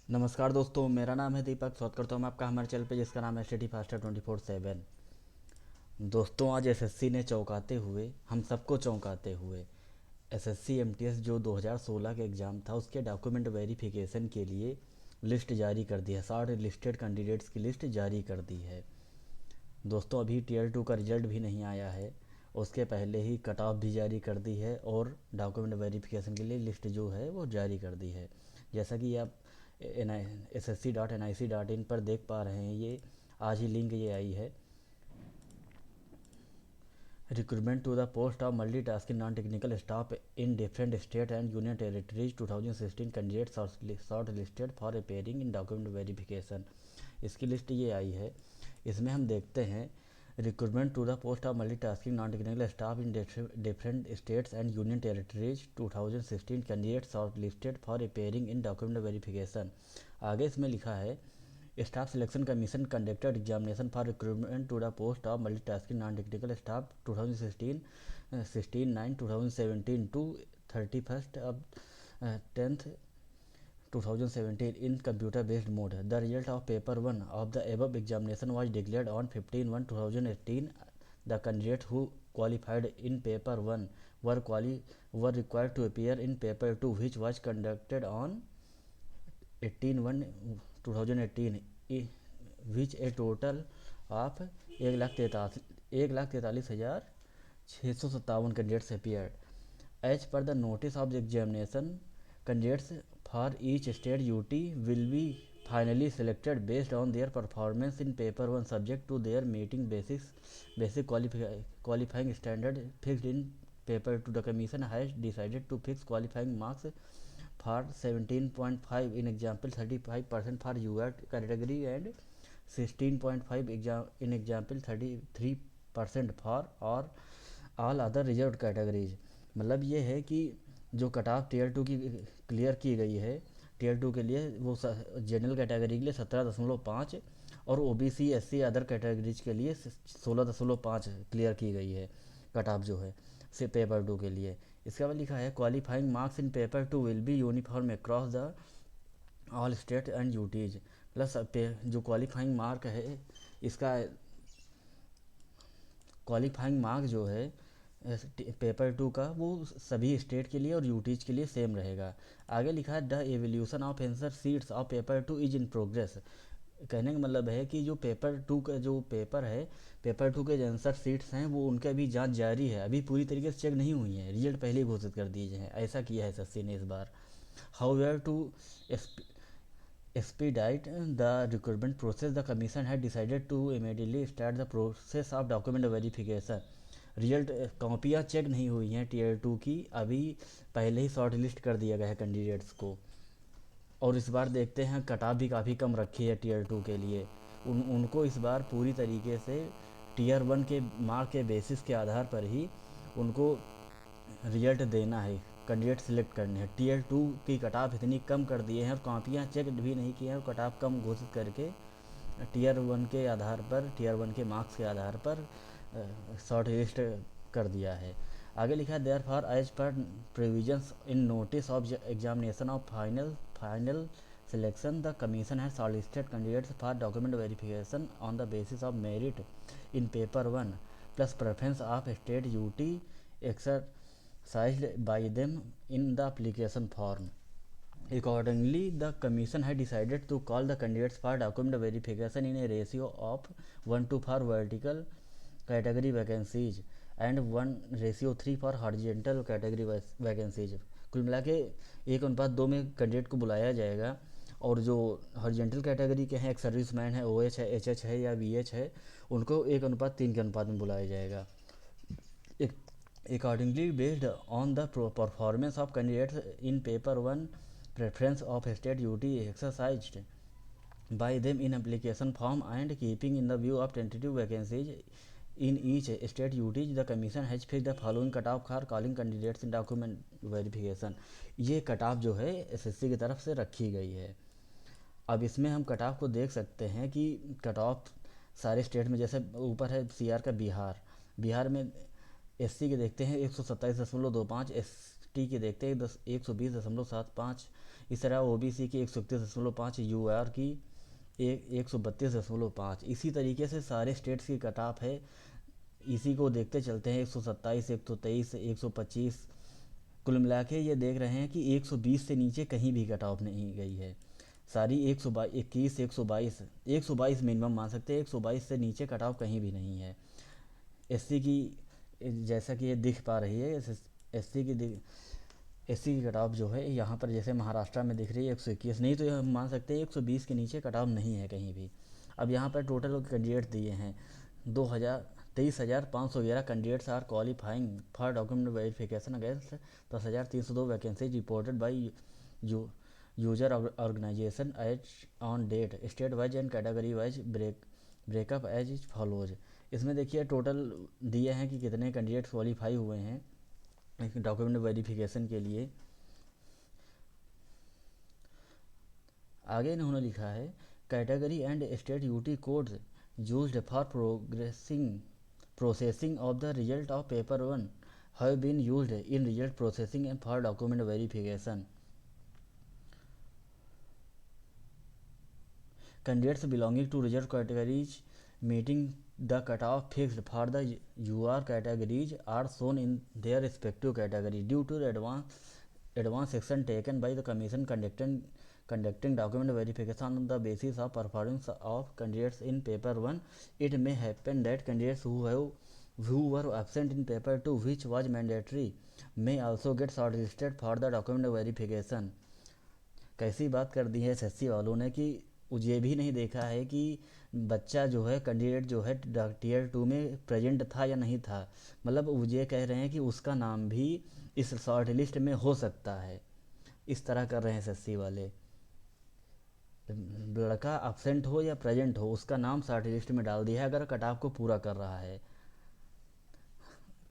नमस्कार दोस्तों, मेरा नाम है दीपक। स्वागत करता हूँ मैं आपका हमारे चैनल पे जिसका नाम है स्टडी फास्टर 24/7। दोस्तों, आज एसएससी ने चौंकाते हुए, हम सबको चौंकाते हुए, एसएससी एमटीएस जो 2016 के एग्ज़ाम था उसके डॉक्यूमेंट वेरिफिकेशन के लिए लिस्ट जारी कर दी है। 60 लिस्टेड कैंडिडेट्स की लिस्ट जारी कर दी है। दोस्तों, अभी टीयर 2 का रिजल्ट भी नहीं आया है। उसके पहले ही कट ऑफ भी जारी कर दी है और डॉक्यूमेंट वेरिफिकेशन के लिए लिस्ट जो है वो जारी कर दी है। जैसा कि आप SSC.nic.in पर देख पा रहे हैं, ये आज ही लिंक ये आई है। Recruitment to the post of multitasking non technical staff in different state and union territories 2016 candidates short listed for appearing in document verification. इसकी लिस्ट ये आई है। इसमें हम देखते हैं recruitment to the post of multitasking non technical staff in different states and union territories 2016 candidates short listed for appearing in document verification. आगे इसमें लिखा है staff selection commission conducted examination for recruitment to the post of multitasking non technical staff 2016 to 31st of 10th 2017 in computer based mode. The result of paper 1 of the above examination was declared on 15/1/2018. The candidates who qualified in paper 1 were required to appear in paper 2, which was conducted on 18/1/2018, which a total of 1,43,657 candidates appeared. As per the notice of the examination, candidates for each state UT will be finally selected based on their performance in paper 1, subject to their meeting basic qualifying standard fixed in paper 2. The commission has decided to fix qualifying marks for 17.5 in example 35% for UR category and 16.5 in example 33% for और all other reserve categories. मतलब ये है कि जो cut off tier 2 की clear की गई है, टीयर 2 के लिए वो जनरल कैटेगरी के लिए 17.5 और ओबीसी एससी अदर कैटेगरीज के लिए 16.5 क्लियर की गई है कट ऑफ जो है से पेपर 2 के लिए। इसके बाद लिखा है qualifying marks in paper 2 will be uniform across the all state and UTs. Plus जो क्वालिफाइंग मार्क है, इसका क्वालिफाइंग मार्क जो है पेपर 2 का वो सभी स्टेट के लिए और यूटीज के लिए सेम रहेगा। आगे लिखा है the evolution of answer seats of paper 2 is in progress. कहने का मतलब है कि जो पेपर 2 का जो पेपर है, पेपर 2 के जो आंसर सीट्स हैं वो उनका अभी जांच जारी है, अभी पूरी तरीके से चेक नहीं हुई है, रिजल्ट पहले ही घोषित कर दिए हैं। ऐसा किया है एसएससी ने इस बार। However to expedite the recruitment process, the commission had decided to immediately start the process of document verification. Result कॉपियाँ चेक नहीं हुई हैं टीयर 2 की, अभी पहले ही शॉर्ट लिस्ट कर दिया गया है कैंडिडेट्स को। और इस बार देखते हैं कट ऑफ भी काफ़ी कम रखी है टीयर 2 के लिए। उनको इस बार पूरी तरीके से टीयर 1 के मार्क के बेसिस के आधार पर ही उनको रिजल्ट देना है, कैंडिडेट सिलेक्ट करने हैं। टीयर 2 की कट ऑफ इतनी कम कर दिए हैं और कॉपियाँ चेक भी नहीं की हैं और कट ऑफ कम घोषित करके टीयर 1 के आधार पर, टीयर 1 के मार्क्स के आधार पर शॉर्ट लिस्ट कर दिया है। आगे लिखा है therefore as per provisions in notice of examination of final selection, the commission has solicited candidates for document verification on the basis of merit in paper 1 plus preference of state UT exercised by them in the application form. Accordingly, the commission had decided to call the candidates for document verification in a ratio of 1:2 for vertical category vacancies and 1:3 for horizontal category vacancies. कुल मिला के 1:2 में candidate को बुलाया जाएगा और जो horizontal category के हैं, एक सर्विसमैन है, ओएच है, एचएच है या वीएच है, उनको 1:3 के अनुपात में बुलाया जाएगा। Accordingly, based on the performance of candidates in paper 1, preference of state UT exercised by them in application form and keeping in the view of tentative vacancies in each state UT, the commission has fixed the following cutoff for calling candidates in document verification. ये cut जो है SSC की तरफ से रखी गई है। अब इसमें हम कट ऑफ को देख सकते हैं कि कट ऑफ सारे स्टेट में, जैसे ऊपर है सीआर का बिहार, बिहार में एससी के देखते हैं 127.25, एस ST की देखते हैं 120.75, इस तरह OBC की 131.5, UR की 132.5। इसी तरीके से सारे स्टेट्स की कट ऑफ है, इसी को देखते चलते हैं। 127, 123, 125, कुल मिला के ये देख रहे हैं कि 120 से नीचे कहीं भी कट ऑफ नहीं गई है। सारी 121, 122 मिनिमम मान सकते हैं, 122 से नीचे कट ऑफ कहीं भी नहीं है। SC की जैसा कि ये दिख पा रही है, SC की SC की कट ऑफ जो है यहाँ पर जैसे महाराष्ट्र में दिख रही है 121, नहीं तो हम मान सकते हैं 120 के नीचे कट ऑफ नहीं है कहीं भी। अब यहाँ पर टोटल कैंडिडेट दिए हैं 23,511 candidates are qualifying for document verification against 10,302 vacancy reported by user organisation as on date, state wise and category wise breakup as is follows. इसमें देखिए टोटल दिए हैं कि कितने कैंडिडेट क्वालिफाई हुए हैं डॉक्यूमेंट वेरिफिकेशन के लिए। आगे इन्होंने लिखा है category and state UT codes used for processing of the result of paper 1 have been used in result processing and for document verification. Candidates belonging to reserved categories meeting the cutoff fixed for the UR categories are shown in their respective category. Due to the advance action taken by the Commission conducting document verification on the basis of performance of candidates in paper 1, it may happen that candidates who were absent in paper 2, which was mandatory, may also get shortlisted for the document verification. कैसी बात कर दी है SSC वालों ने कि ये भी नहीं देखा है कि बच्चा जो है कैंडिडेट जो है टीयर 2 में प्रेजेंट था या नहीं था, मतलब वो ये कह रहे हैं कि उसका नाम भी इस शॉर्ट लिस्ट में हो सकता है। इस तरह कर रहे हैं SSC वाले, लड़का अब्सेंट हो या प्रेजेंट हो उसका नाम शॉर्ट लिस्ट में डाल दिया है अगर कट ऑफ को पूरा कर रहा है।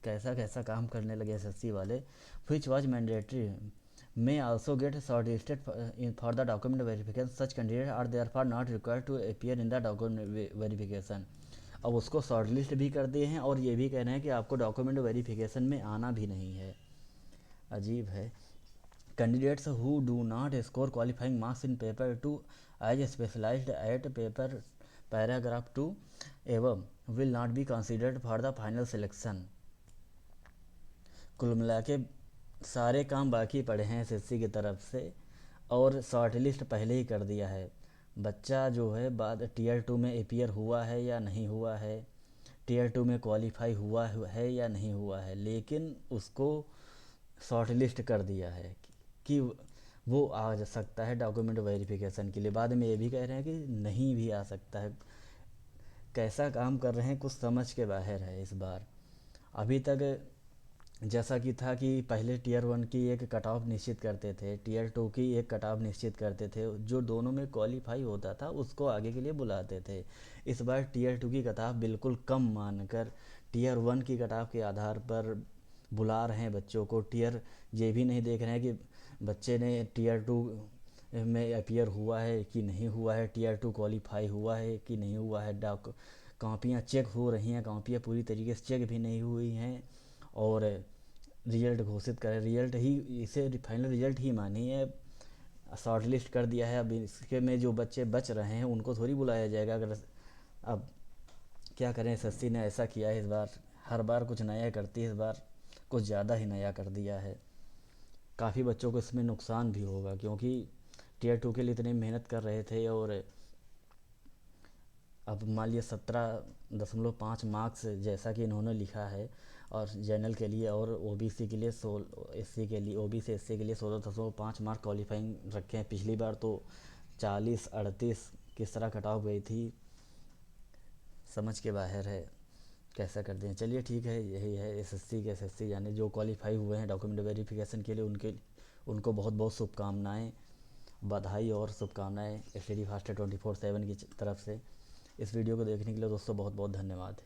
कैसा कैसा काम करने लगे SSC वाले। Which was mandatory may also get shortlisted for the document verification. Such candidates are therefore not required to appear in the document verification. अब उसको शॉर्टलिस्ट भी कर दिए हैं और ये भी कह रहे हैं कि आपको डॉक्यूमेंट वेरिफिकेशन में आना भी नहीं है। अजीब है। Candidates who do not score qualifying marks in paper 2 as specialised at paper paragraph 2 एवं will not be considered for the final selection. कुल मिला के सारे काम बाकी पड़े हैं SSC की तरफ से और शॉर्ट लिस्ट पहले ही कर दिया है। बच्चा जो है बाद टीयर 2 में अपीयर हुआ है या नहीं हुआ है, टीयर 2 में क्वालिफाई हुआ है या नहीं हुआ है, लेकिन उसको शॉर्ट लिस्ट कर दिया है कि वो आ सकता है डॉक्यूमेंट वेरिफिकेशन के लिए। बाद में ये भी कह रहे हैं कि नहीं भी आ सकता है। कैसा काम कर रहे हैं कुछ समझ के बाहर है इस बार। अभी तक जैसा कि था कि पहले टीयर 1 की एक कट ऑफ निश्चित करते थे, टीयर 2 की एक कट ऑफ निश्चित करते थे, जो दोनों में क्वालिफाई होता था उसको आगे के लिए बुलाते थे। इस बार टीयर 2 की कट ऑफ बिल्कुल कम मानकर टीयर 1 की कट ऑफ के आधार पर बुला रहे हैं बच्चों को। टीयर ये भी नहीं देख रहे हैं कि बच्चे ने टीयर 2 में अपीयर हुआ है कि नहीं हुआ है, टीयर 2 क्वालिफाई हुआ है कि नहीं हुआ है। कॉपियाँ चेक हो रही हैं, कॉपियाँ पूरी तरीके से चेक भी नहीं हुई हैं और रिजल्ट घोषित करें, रिजल्ट ही इसे फाइनल रिजल्ट ही मानिए। शॉर्ट लिस्ट कर दिया है, अब इसके में जो बच्चे बच रहे हैं उनको थोड़ी बुलाया जाएगा। अगर अब क्या करें, SSC ने ऐसा किया है इस बार। हर बार कुछ नया करती है, इस बार कुछ ज़्यादा ही नया कर दिया है। काफ़ी बच्चों को इसमें नुकसान भी होगा क्योंकि टीयर 2 के लिए इतनी मेहनत कर रहे थे और अब मान लिया 17.5 मार्क्स जैसा कि इन्होंने लिखा है और जनरल के लिए और OBC के लिए SC के लिए OBC SC के लिए 16.5 मार्क क्वालिफाइंग रखे हैं। पिछली बार तो 40, 38 किस तरह कट ऑफ गई थी, समझ के बाहर है। कैसा कर दें। चलिए ठीक है, यही है SSC यानी जो क्वालिफाई हुए हैं डॉक्यूमेंट वेरिफिकेशन के लिए उनको बहुत बहुत शुभकामनाएँ, बधाई और शुभकामनाएँ स्टडी फास्ट 24/7 की तरफ से। इस वीडियो को देखने के लिए दोस्तों बहुत बहुत धन्यवाद।